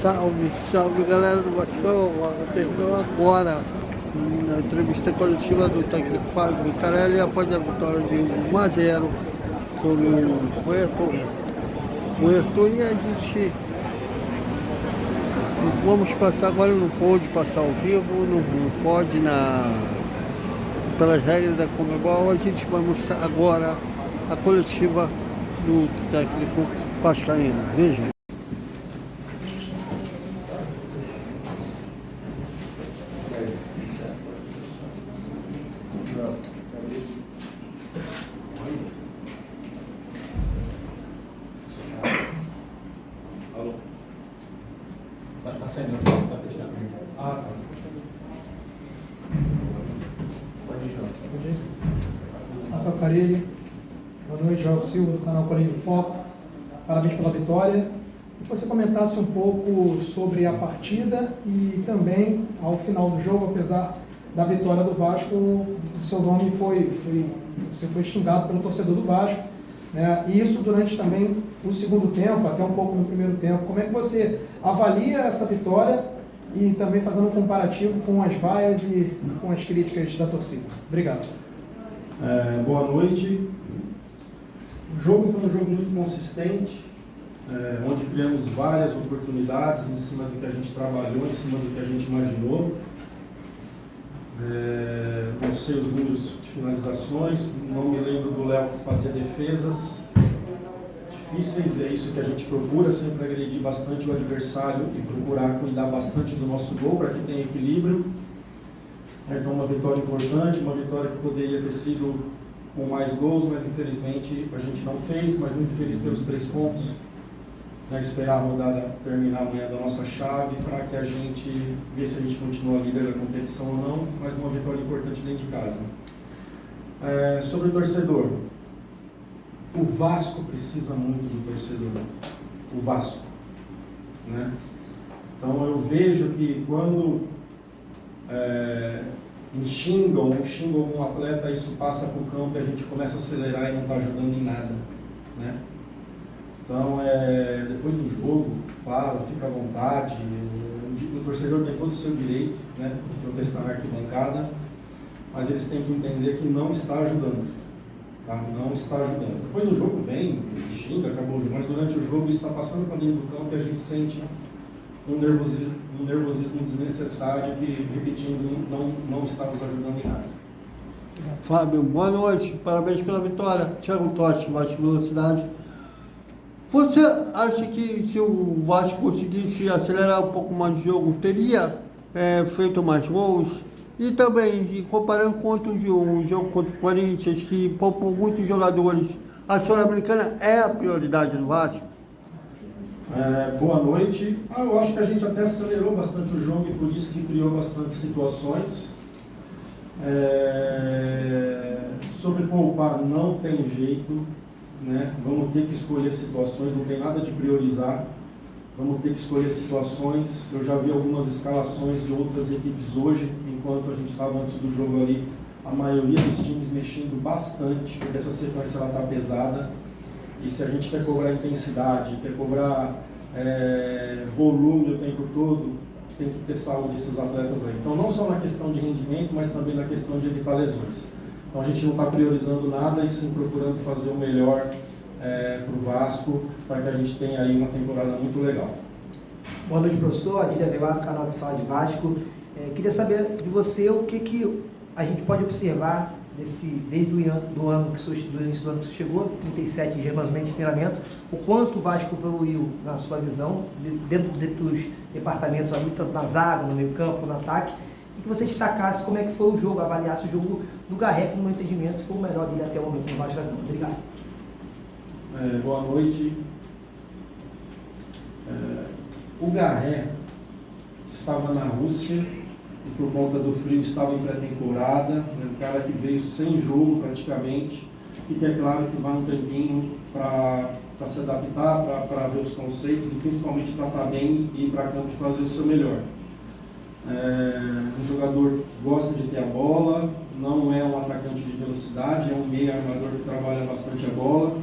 Salve, salve galera do Vascão, terminou agora na entrevista coletiva do técnico Fábio Vicarelli após a vitória de 1-0 sobre o Puerto. E a gente vamos passar agora, não pôde passar ao vivo, não pode pelas regras da Conmebol. A gente vai mostrar agora a coletiva do técnico vascaíno. Veja. Alô? Tá saindo, tá fechado. Ah, tá. Pode ir. Rafael Carilli, boa noite, João Silva, do canal Corinho Foco. Parabéns pela vitória. Que você comentasse um pouco sobre a partida e também, ao final do jogo, apesar da vitória do Vasco, o seu nome você foi xingado pelo torcedor do Vasco, né? E isso durante também o segundo tempo, até um pouco no primeiro tempo. Como é que você avalia essa vitória e também fazendo um comparativo com as vaias e com as críticas da torcida? Obrigado. Boa noite. O jogo foi um jogo muito consistente, onde criamos várias oportunidades em cima do que a gente trabalhou, em cima do que a gente imaginou. Não sei os números de finalizações, não me lembro do Léo fazer defesas difíceis, é isso que a gente procura, sempre agredir bastante o adversário e procurar cuidar bastante do nosso gol para que tenha equilíbrio. Então uma vitória importante, uma vitória que poderia ter sido com mais gols, mas infelizmente a gente não fez, mas muito feliz pelos 3 pontos. Esperar a rodada terminar amanhã da nossa chave para que a gente ver se a gente continua líder da competição ou não, mas uma vitória importante dentro de casa. Sobre o torcedor, o Vasco precisa muito do torcedor, o Vasco, né? Então eu vejo que quando me xingam ou xingam algum atleta, isso passa para o campo e a gente começa a acelerar e não está ajudando em nada, né? Então, depois do jogo, fala, fica à vontade, o torcedor tem todo o seu direito, né, de protestar na arquibancada, mas eles têm que entender que não está ajudando, tá? Não está ajudando. Depois do jogo vem, xinga, acabou o jogo, mas durante o jogo isso está passando para dentro do campo e a gente sente um nervosismo desnecessário que, repetindo, não está nos ajudando em nada. Fábio, boa noite, parabéns pela vitória. Thiago Totti, Vasco Velocidade. Você acha que se o Vasco conseguisse acelerar um pouco mais o jogo, teria feito mais gols? E também, comparando com o jogo contra o Corinthians, que poupou muitos jogadores, a Sul-Americana é a prioridade do Vasco? Boa noite. Eu acho que a gente até acelerou bastante o jogo e por isso que criou bastante situações. Sobre poupar, não tem jeito, né? Vamos ter que escolher situações, não tem nada de priorizar. Vamos ter que escolher situações. Eu já vi algumas escalações de outras equipes hoje, enquanto a gente estava antes do jogo ali, a maioria dos times mexendo bastante, porque essa sequência está pesada. E se a gente quer cobrar intensidade, quer cobrar volume o tempo todo, tem que ter saúde desses atletas aí. Então não só na questão de rendimento, mas também na questão de evitar lesões. Então a gente não está priorizando nada e sim procurando fazer o melhor para o Vasco, para que a gente tenha aí uma temporada muito legal. Boa noite, professor. Adília Velar, do canal de Saúde Vasco. Queria saber de você o que a gente pode observar desde o início do ano que você chegou, 37 dias mais ou menos de treinamento, o quanto o Vasco evoluiu na sua visão, dentro dos departamentos ali, tanto na zaga, no meio campo, no ataque, e que você destacasse como é que foi o jogo, avaliasse o jogo do Garré, que no meu entendimento foi o melhor dele até o momento no Vasco da Gama. Obrigado. Boa noite. O Garré estava na Rússia e por conta do frio estava em pré-temporada, um cara que veio sem jogo praticamente, e que é claro que vai um tempinho para se adaptar, para ver os conceitos e principalmente para estar bem e ir para campo e fazer o seu melhor. Um jogador que gosta de ter a bola, não é um atacante de velocidade, é um meio armador que trabalha bastante a bola,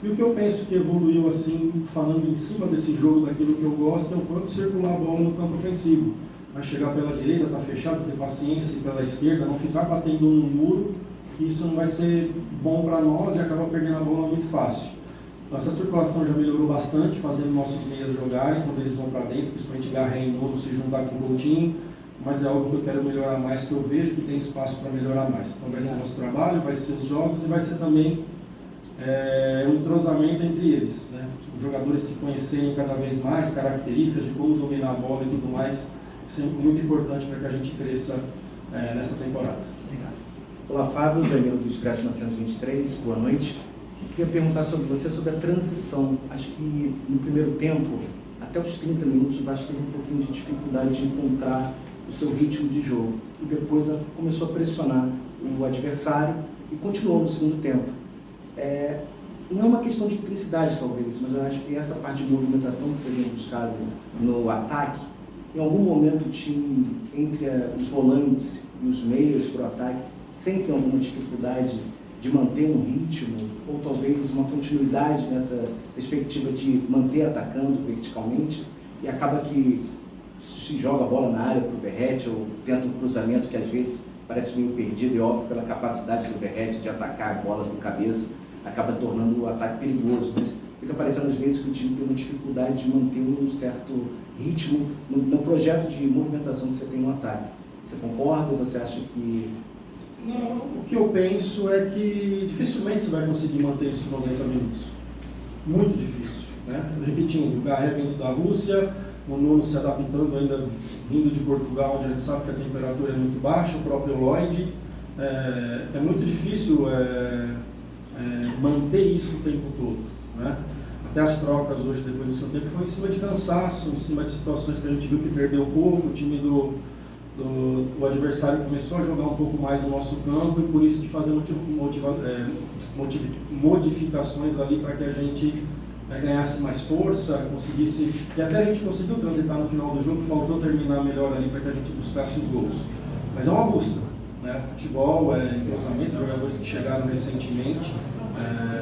E o que eu penso que evoluiu assim, falando em cima desse jogo, daquilo que eu gosto, é o quanto circular a bola no campo ofensivo. Vai chegar pela direita, tá fechado, ter paciência pela esquerda, não ficar batendo no muro, isso não vai ser bom para nós e acaba perdendo a bola muito fácil. Nossa circulação já melhorou bastante, fazendo nossos meias jogarem quando eles vão para dentro, principalmente Garré e Nuno se juntar com o Coutinho, mas é algo que eu quero melhorar mais, que eu vejo que tem espaço para melhorar mais. Então vai ser o nosso trabalho, vai ser os jogos e vai ser também um entrosamento entre eles, né? Os jogadores se conhecerem cada vez mais, características de como dominar a bola e tudo mais, isso é muito importante para que a gente cresça nessa temporada. Obrigado. Olá, Fábio, Danilo do Expresso 923, boa noite. Eu queria perguntar sobre você, sobre a transição. Acho que no primeiro tempo, até os 30 minutos, o Vasco teve um pouquinho de dificuldade de encontrar o seu ritmo de jogo. E depois começou a pressionar o adversário e continuou no segundo tempo. Não é uma questão de intensidade, talvez, mas eu acho que essa parte de movimentação que você vem buscado no ataque, em algum momento o time, entre os volantes e os meias para o ataque, sentem alguma dificuldade de manter um ritmo, ou talvez uma continuidade nessa perspectiva de manter atacando verticalmente, e acaba que se joga a bola na área para o Verratti, ou tenta um cruzamento que às vezes parece meio perdido, e óbvio pela capacidade do Verratti de atacar a bola com cabeça, acaba tornando o ataque perigoso, mas fica parecendo às vezes que o time tem uma dificuldade de manter um certo ritmo no projeto de movimentação que você tem no ataque. Você concorda ou você acha que... Não, o que eu penso é que dificilmente você vai conseguir manter isso 90 minutos. Muito difícil, né? Repetindo, o Garré vindo da Rússia, o Nuno se adaptando ainda vindo de Portugal, onde a gente sabe que a temperatura é muito baixa, o próprio Lloyd. É muito difícil manter isso o tempo todo, né? Até as trocas hoje, depois do seu tempo, foi em cima de cansaço, em cima de situações que a gente viu que perdeu um pouco, o time do adversário começou a jogar um pouco mais no nosso campo e por isso de fazer modificações ali para que a gente ganhasse mais força, conseguisse, e até a gente conseguiu transitar no final do jogo, faltou terminar melhor ali para que a gente buscasse os gols. Mas é uma busca, né? Futebol, entrosamento, jogadores que chegaram recentemente,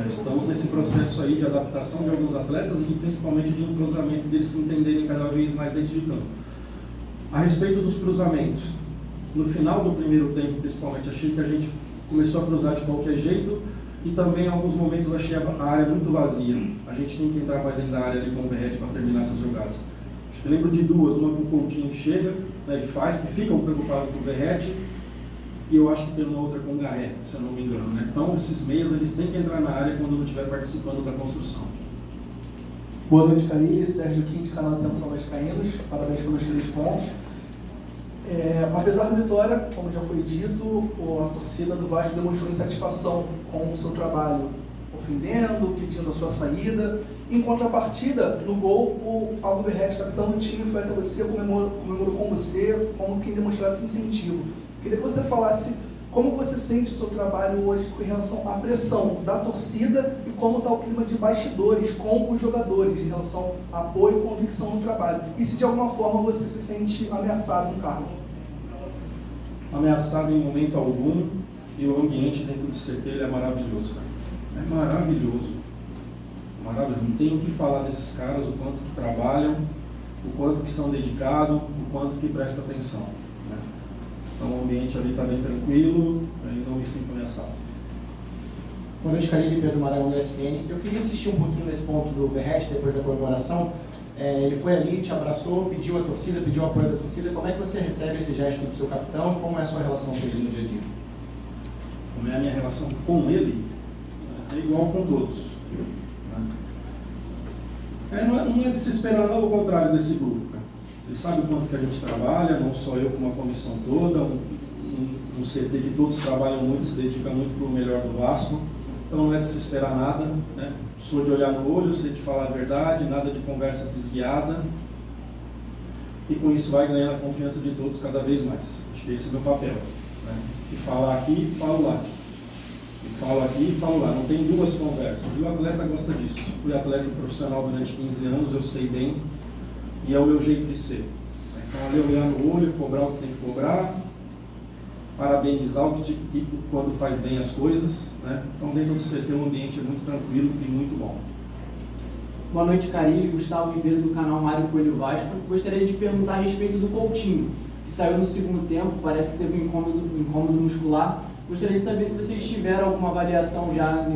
estamos nesse processo aí de adaptação de alguns atletas e principalmente de entrosamento deles se entenderem cada vez mais dentro de campo. A respeito dos cruzamentos, no final do primeiro tempo, principalmente, achei que a gente começou a cruzar de qualquer jeito e também em alguns momentos achei a área muito vazia. A gente tem que entrar mais dentro da área ali com o Verratti para terminar essas jogadas. Eu lembro de duas, uma que o Coutinho chega, né, e faz, que ficam preocupados com o Verratti, e eu acho que tem uma outra com o Garré, se eu não me engano, né? Então esses meias eles têm que entrar na área quando não estiver participando da construção. Boa noite, Carilli. Sérgio Quinte, canal Atenção Vascaínos. Parabéns pelos 3 pontos. Apesar da vitória, como já foi dito, a torcida do Vasco demonstrou insatisfação com o seu trabalho, ofendendo, pedindo a sua saída. Em contrapartida, no gol, o Aldo Verratti, capitão do time, foi até você, comemorou com você, como quem demonstrasse incentivo. Queria que você falasse como você sente o seu trabalho hoje com relação à pressão da torcida e como está o clima de bastidores com os jogadores em relação a apoio e convicção no trabalho. E se de alguma forma você se sente ameaçado no cargo. Ameaçado em momento algum, e o ambiente dentro do CT é maravilhoso, cara. É maravilhoso. Maravilhoso. Não tenho o que falar desses caras, o quanto que trabalham, o quanto que são dedicados, o quanto que prestam atenção. Então o ambiente ali está bem tranquilo e não me sinto ameaçado. Boa noite, Carilli, Pedro Marão da ESPN. Eu queria insistir um pouquinho nesse ponto do Verratti, depois da comemoração. Ele foi ali, te abraçou, pediu a torcida, pediu o apoio da torcida. Como é que você recebe esse gesto do seu capitão? Como é a sua relação com ele no dia a dia? Como é a minha relação com ele? É igual com todos. Não é de se esperar, não, ao contrário desse grupo. Ele sabe o quanto que a gente trabalha, não só eu, como a comissão toda, um CT que todos trabalham muito, se dedicam muito para o melhor do Vasco. Então não é de se esperar nada, né? Sou de olhar no olho, sei de falar a verdade, nada de conversa desviada. E com isso vai ganhando a confiança de todos cada vez mais. Acho que esse é o meu papel, né? E falar aqui, falo lá. E falo aqui, falo lá. Não tem duas conversas. E o atleta gosta disso. Fui atleta profissional durante 15 anos, eu sei bem. E é o meu jeito de ser. Então, ali olhar no olho, cobrar o que tem que cobrar parabenizar quando faz bem as coisas, né? Então dentro do CT o ambiente é muito tranquilo e muito bom. Boa noite, Carilli. Gustavo Ribeiro, do canal Mário Coelho Vasco. Gostaria de perguntar a respeito do Coutinho, que saiu no segundo tempo, parece que teve um incômodo muscular. Gostaria de saber se vocês tiveram alguma avaliação já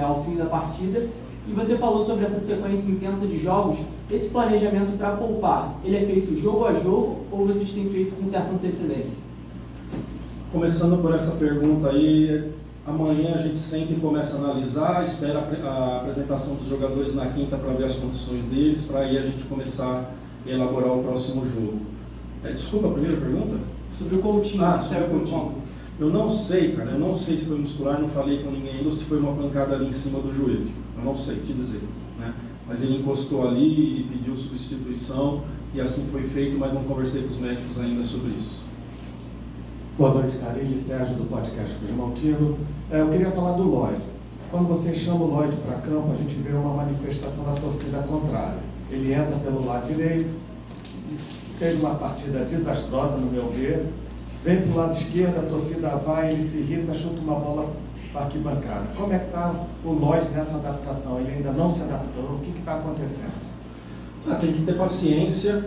ao fim da partida. E você falou sobre essa sequência intensa de jogos. Esse planejamento para poupar, ele é feito jogo a jogo ou vocês têm feito com certa antecedência? Começando por essa pergunta aí, amanhã a gente sempre começa a analisar, espera a apresentação dos jogadores na quinta para ver as condições deles, para aí a gente começar a elaborar o próximo jogo. Desculpa, a primeira pergunta? Sobre o Coutinho. Sobre o Coutinho. Eu não sei, cara, eu não sei se foi muscular, não falei com ninguém ainda, ou se foi uma pancada ali em cima do joelho. Eu não sei te dizer, né? Mas ele encostou ali e pediu substituição, e assim foi feito, mas não conversei com os médicos ainda sobre isso. Boa noite, Carilli, Sérgio do podcast Cosmaltino. Eu queria falar do Lloyd. Quando você chama o Lloyd para campo, a gente vê uma manifestação da torcida contrária. Ele entra pelo lado direito, fez uma partida desastrosa, no meu ver. Vem para o lado esquerdo, a torcida vai, ele se irrita, chuta uma bola para a arquibancada. Como é que está o Lloyd nessa adaptação? Ele ainda não se adaptou? O que está acontecendo? Tem que ter paciência.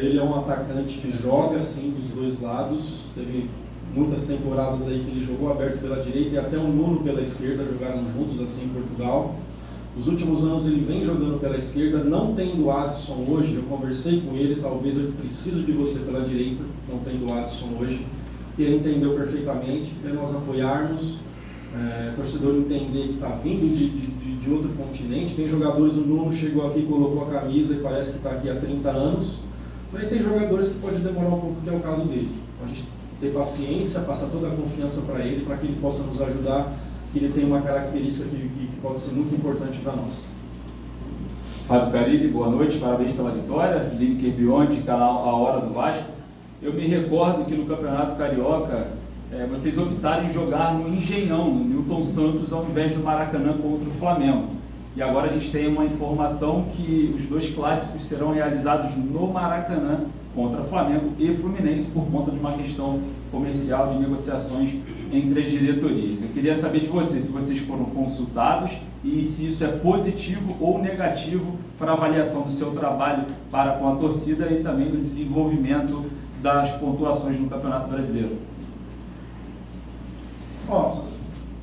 Ele é um atacante que joga assim dos dois lados. Teve muitas temporadas aí que ele jogou aberto pela direita e até o Nuno pela esquerda, jogaram juntos assim em Portugal. Nos últimos anos ele vem jogando pela esquerda, não tendo Adson hoje. Eu conversei com ele, talvez eu preciso de você pela direita, não tendo Adson hoje. E ele entendeu perfeitamente, é nós apoiarmos, o torcedor entender que está vindo de outro continente. Tem jogadores, o Nuno chegou aqui, colocou a camisa e parece que está aqui há 30 anos. Mas tem jogadores que pode demorar um pouco, que é o caso dele. A gente ter paciência, passar toda a confiança para ele, para que ele possa nos ajudar, que ele tem uma característica que pode ser muito importante para nós. Fábio Carilli, boa noite, parabéns pela vitória. Lineker Bionde, canal A Hora do Vasco. Eu me recordo que no Campeonato Carioca, vocês optaram em jogar no Engenhão, no Newton Santos, ao invés do Maracanã contra o Flamengo. E agora a gente tem uma informação que os dois clássicos serão realizados no Maracanã contra Flamengo e Fluminense por conta de uma questão comercial de negociações entre as diretorias. Eu queria saber de vocês se vocês foram consultados e se isso é positivo ou negativo para a avaliação do seu trabalho para com a torcida e também no desenvolvimento das pontuações no Campeonato Brasileiro.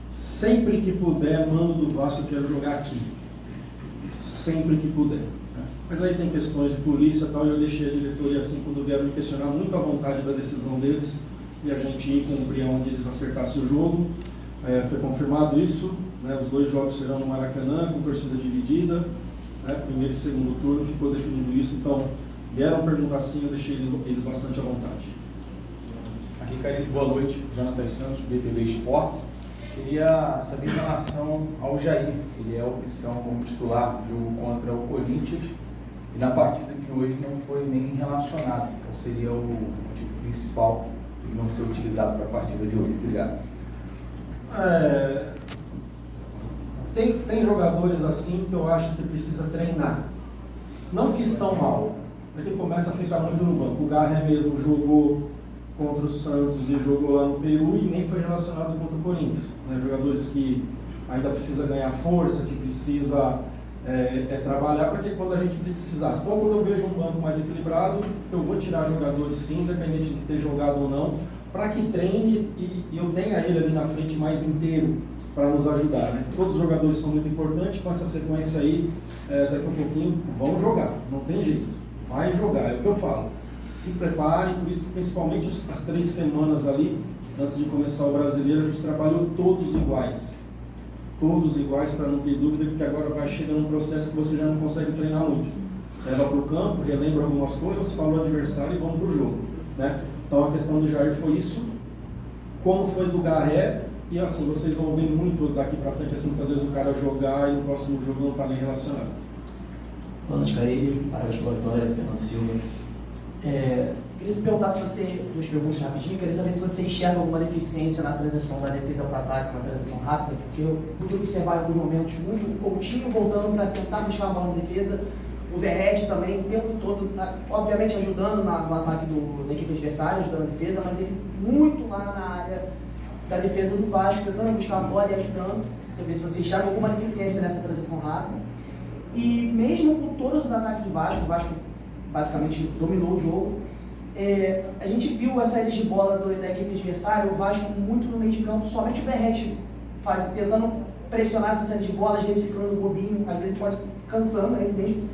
Sempre que puder, mando do Vasco, eu quero jogar aqui. Sempre que puder. Mas aí tem questões de polícia e tal, e eu deixei a diretoria assim, quando vieram me questionar, muito à vontade da decisão deles, e a gente ia cumprir onde eles acertassem o jogo. Foi confirmado isso, né? Os dois jogos serão no Maracanã, com torcida dividida, né? Primeiro e segundo turno, ficou definido isso, então vieram perguntar sim, eu deixei eles bastante à vontade. Aqui, Carilli, boa noite, Jonathan Santos, BTV Esportes. Queria saber em relação ao Jair, ele é opção como titular do jogo contra o Corinthians e na partida de hoje não foi nem relacionado. Qual seria o motivo principal de não ser utilizado para a partida de hoje? Obrigado. Tem jogadores assim que eu acho que precisa treinar. Não que estão mal, mas que começa a ficar muito no banco. O Garré mesmo jogou contra o Santos e jogou lá no Peru e nem foi relacionado contra o Corinthians. Né? Jogadores que ainda precisa ganhar força, que precisa trabalhar para que quando a gente precisasse. Então, quando eu vejo um banco mais equilibrado, eu vou tirar jogadores sim, independente de ter jogado ou não, para que treine e eu tenha ele ali na frente mais inteiro para nos ajudar. Né? Todos os jogadores são muito importantes, com essa sequência aí, daqui a pouquinho vão jogar, não tem jeito, vai jogar, é o que eu falo. Se preparem, por isso que principalmente as 3 semanas ali, antes de começar o Brasileiro, a gente trabalhou todos iguais para não ter dúvida, porque agora vai chegando um processo que você já não consegue treinar muito. Leva para o campo, relembra algumas coisas, fala o adversário e vamos para o jogo. Né? Então a questão do Jair foi isso, como foi do Garré, e assim, vocês vão ver muito daqui para frente, assim, que às vezes o cara jogar e no próximo jogo não está nem relacionado. Boa noite, Carilli, parabéns pela vitória, Fernando Silva. Queria se perguntar se você, 2 perguntas rapidinho, queria saber se você enxerga alguma deficiência na transição da defesa para o ataque, uma transição rápida, porque eu pude observar em alguns momentos muito o Coutinho voltando para tentar buscar uma bola na defesa, O Verratti também, o tempo todo, obviamente ajudando no ataque da equipe adversária, ajudando a defesa, mas ele muito lá na área da defesa do Vasco, tentando buscar a bola e ajudando. Você vê se você enxerga alguma deficiência nessa transição rápida. E mesmo com todos os ataques do Vasco, o Vasco basicamente dominou o jogo. A gente viu as saídas de bola da equipe adversária, o Vasco muito no meio de campo, somente o Verratti tentando pressionar essa saída de bola, às vezes ficando bobinho, às vezes pode cansando ele mesmo.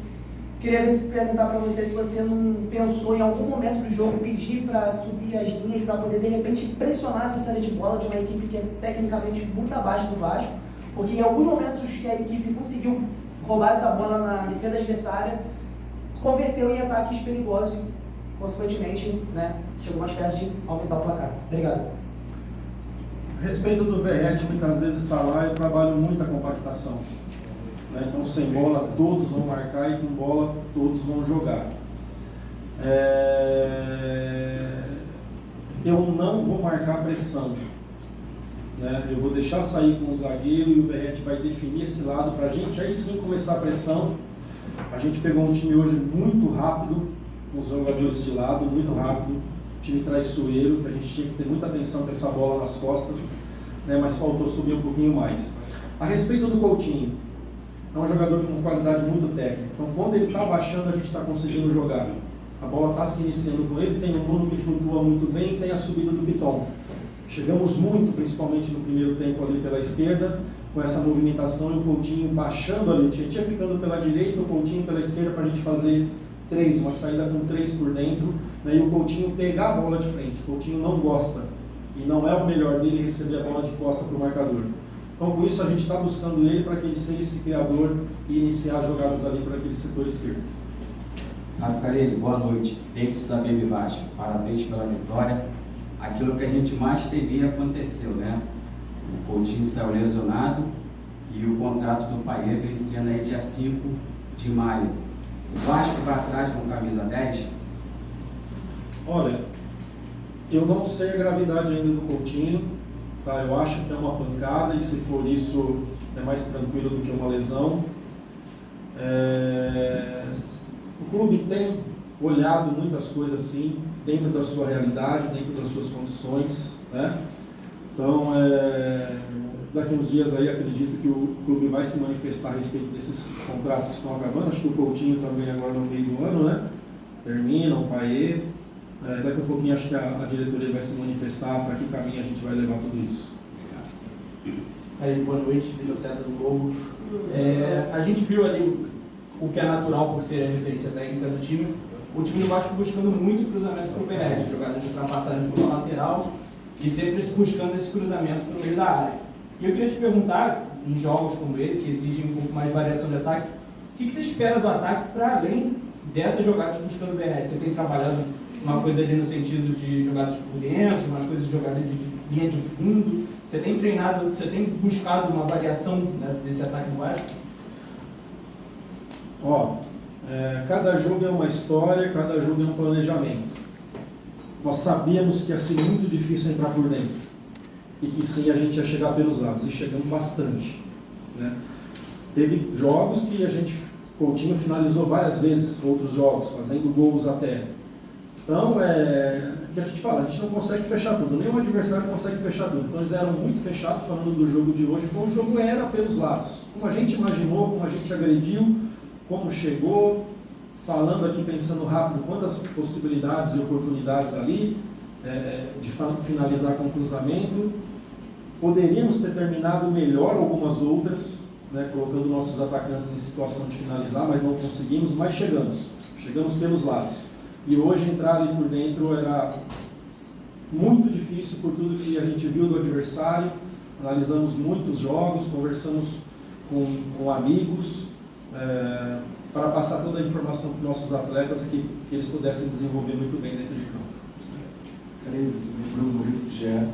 Queria perguntar para você se você não pensou em algum momento do jogo pedir para subir as linhas para poder de repente pressionar essa saída de bola de uma equipe que é tecnicamente muito abaixo do Vasco, porque em alguns momentos que a equipe conseguiu roubar essa bola na defesa adversária, converteu em ataques perigosos e, consequentemente, né, chegou mais perto de aumentar o placar. Obrigado. A respeito do Verratti, muitas vezes está lá, eu trabalho muito a compactação. Então, sem bola, todos vão marcar e com bola, todos vão jogar. Eu não vou marcar pressão. Eu vou deixar sair com o zagueiro e o Verratti vai definir esse lado para a gente aí sim começar a pressão. A gente pegou um time hoje muito rápido, com os jogadores de lado, muito rápido. Time traiçoeiro, que a gente tinha que ter muita atenção com essa bola nas costas, mas faltou subir um pouquinho mais. A respeito do Coutinho, é um jogador com qualidade muito técnica. Então, quando ele está baixando, a gente está conseguindo jogar. A bola está se iniciando com ele, tem o Bruno que flutua muito bem e tem a subida do Piton. Chegamos muito, principalmente no primeiro tempo ali pela esquerda, com essa movimentação e o Coutinho baixando ali. O Tietchan ficando pela direita, o Coutinho pela esquerda para a gente fazer uma saída com 3 por dentro, e o Coutinho pegar a bola de frente. O Coutinho não gosta, e não é o melhor dele receber a bola de costa para o marcador. Então, com isso, a gente está buscando ele para que ele seja esse criador e iniciar jogadas ali para aquele setor esquerdo. Fábio Carelli, boa noite. Davis da Baby Vasco, parabéns pela vitória. Aquilo que a gente mais temia aconteceu, né? O Coutinho saiu lesionado e o contrato do Paier vencendo aí dia 5 de maio. O Vasco vai atrás com camisa 10? Olha, eu não sei a gravidade ainda do Coutinho, tá? Eu acho que é uma pancada e se for isso é mais tranquilo do que uma lesão. O clube tem olhado muitas coisas assim, dentro da sua realidade, dentro das suas condições, né? Então, daqui uns dias aí acredito que o clube vai se manifestar a respeito desses contratos que estão acabando. Acho que o Coutinho também agora no meio do ano, né? Termina, o Paier. Daqui a pouquinho acho que a diretoria vai se manifestar para que caminho a gente vai levar tudo isso. Aí, boa noite, Vitor Seta do Globo. A gente viu ali o que é natural por ser a referência técnica do time. O time do Vasco buscando muito cruzamento para o Verratti, jogadas de ultrapassagem pela lateral e sempre buscando esse cruzamento no meio da área. E eu queria te perguntar, em jogos como esse, que exigem um pouco mais de variação de ataque, o que você espera do ataque para além dessas jogadas buscando o Verratti? Você tem trabalhado uma coisa ali no sentido de jogadas por dentro, umas coisas de jogadas de linha de fundo? Você tem treinado, você tem buscado uma variação desse ataque do Vasco? Cada jogo é uma história, cada jogo é um planejamento. Nós sabíamos que ia ser muito difícil entrar por dentro e que sim, a gente ia chegar pelos lados, e chegamos bastante, né? Teve jogos que Coutinho finalizou várias vezes, outros jogos, fazendo gols até. Então, que a gente fala, a gente não consegue fechar tudo, nenhum adversário consegue fechar tudo. Então eles eram muito fechados falando do jogo de hoje, então o jogo era pelos lados. Como a gente imaginou, como a gente agrediu, como chegou, falando aqui, pensando rápido, quantas possibilidades e oportunidades ali, de finalizar com cruzamento. Poderíamos ter terminado melhor algumas outras, né, colocando nossos atacantes em situação de finalizar, mas não conseguimos, mas chegamos pelos lados. E hoje entrar ali por dentro era muito difícil por tudo que a gente viu do adversário. Analisamos muitos jogos, conversamos com amigos, para passar toda a informação para os nossos atletas e que eles pudessem desenvolver muito bem dentro de campo. Carelli, Bruno Murilo do GE.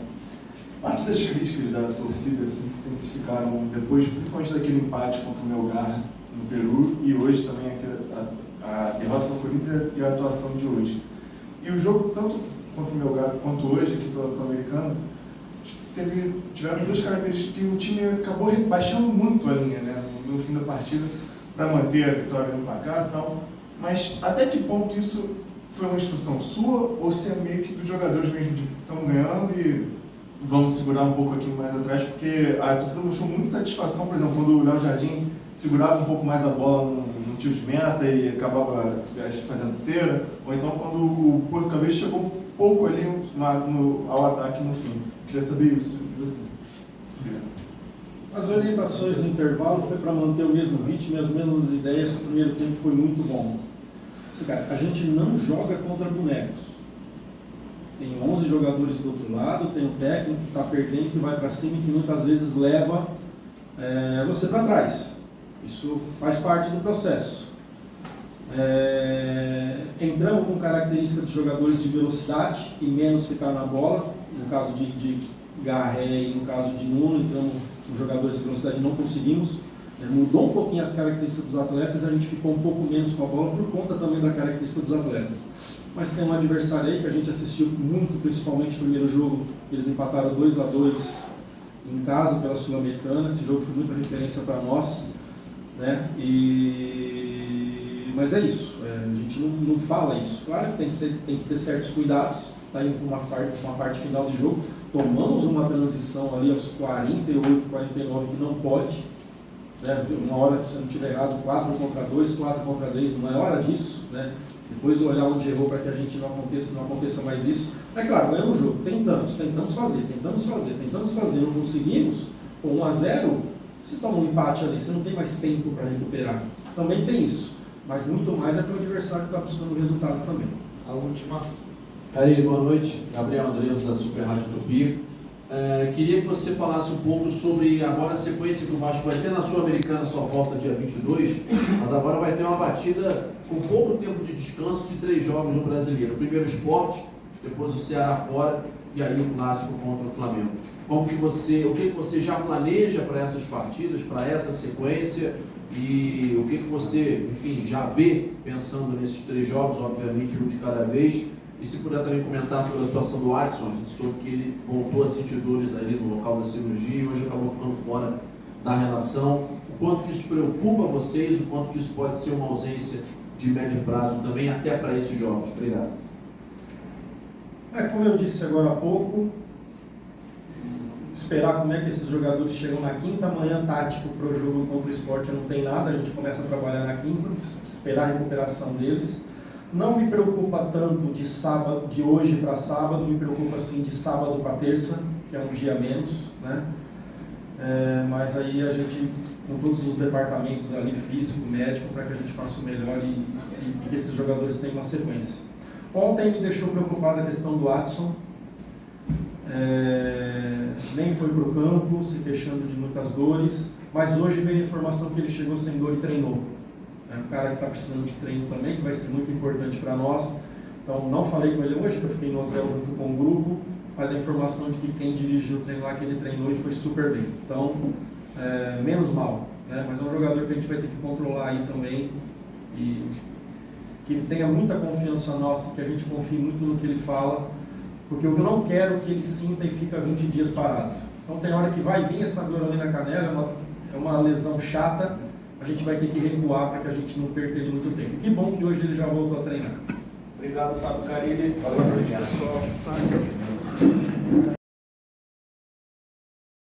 Parte das críticas da torcida assim, se intensificaram depois, principalmente daquele empate contra o Melgar no Peru e hoje também a derrota para o Corinthians e a atuação de hoje. E o jogo, tanto contra o Melgar quanto hoje, aqui pela Sul-Americana, tiveram duas características que o time acabou baixando muito a linha, né, no fim da partida. para manter a vitória no placar e tal. Mas até que ponto isso foi uma instrução sua ou se é meio que dos jogadores mesmo de estão ganhando e vamos segurar um pouco aqui mais atrás, porque a torcida mostrou muita satisfação, por exemplo, quando o Léo Jardim segurava um pouco mais a bola no tiro de meta e acabava fazendo cera, ou então quando o Porto Cabelo chegou um pouco ali ao ataque no fim. Queria saber isso de você. Obrigado. As orientações no intervalo foi para manter o mesmo ritmo e as mesmas ideias. O primeiro tempo foi muito bom. Cara, a gente não joga contra bonecos. Tem 11 jogadores do outro lado, tem um técnico que está perdendo, que vai para cima e que muitas vezes leva você para trás. Isso faz parte do processo. Entramos com características de jogadores de velocidade e menos ficar na bola. No caso de Garré e no caso de Nuno, entramos com jogadores de velocidade e não conseguimos. Mudou um pouquinho as características dos atletas e a gente ficou um pouco menos com a bola por conta também da característica dos atletas. Mas tem um adversário aí que a gente assistiu muito, principalmente no primeiro jogo, eles empataram 2-2 em casa pela Sul-Americana. Esse jogo foi muita referência para nós, né? Mas é isso, a gente não fala isso. Claro que tem que ter certos cuidados, está indo com uma parte final de jogo. Tomamos uma transição ali aos 48, 49 que não pode. Uma hora, se eu não estiver errado, 4 contra 2, 4 contra 10, não é hora disso, né? Depois olhar onde errou para que a gente não aconteça mais isso. É claro, ganhamos o jogo, tentamos fazer, não conseguimos, com 1-0, se toma um empate ali, você não tem mais tempo para recuperar. Também tem isso, mas muito mais é que o adversário está buscando o resultado também. A última. Carilli, boa noite. Gabriel Andreas, da Super Rádio Tupi. Queria que você falasse um pouco sobre agora a sequência que o Vasco vai ter na Sul-Americana, só volta dia 22, mas agora vai ter uma batida com pouco tempo de descanso de 3 jogos no Brasileiro. Primeiro o Sport, depois o Ceará fora e aí o Clássico contra o Flamengo. O que você já planeja para essas partidas, para essa sequência e o que você, enfim, já vê pensando nesses 3 jogos, obviamente um de cada vez. E se puder também comentar sobre a situação do Adson, a gente soube que ele voltou a sentir dores ali no local da cirurgia e hoje acabou ficando fora da relação. O quanto que isso preocupa vocês, o quanto que isso pode ser uma ausência de médio prazo também, até para esses jogos. Obrigado. Como eu disse agora há pouco, esperar como é que esses jogadores chegam na quinta, amanhã tático para o jogo contra o Sport não tem nada, a gente começa a trabalhar na quinta, esperar a recuperação deles. Não me preocupa tanto de hoje para sábado, me preocupa sim de sábado para terça, que é um dia menos, né? Mas aí a gente, com todos os departamentos ali, físico, médico, para que a gente faça o melhor e que esses jogadores tenham uma sequência. Ontem me deixou preocupado a questão do Adson, nem foi para o campo, se queixando de muitas dores, mas hoje veio a informação que ele chegou sem dor e treinou. É um cara que está precisando de treino também, que vai ser muito importante para nós. Então, não falei com ele hoje, que eu fiquei no hotel junto com o grupo, mas a informação de que quem dirigiu o treino lá, que ele treinou e foi super bem. Então, menos mal, né? Mas é um jogador que a gente vai ter que controlar aí também e que ele tenha muita confiança nossa, que a gente confie muito no que ele fala, porque eu não quero que ele sinta e fica 20 dias parado. Então, tem hora que vai vir essa dor ali na canela, é uma lesão chata, a gente vai ter que recuar para que a gente não perca ele muito tempo. Que bom que hoje ele já voltou a treinar. Obrigado, Fábio Carilli. Valeu, pessoal.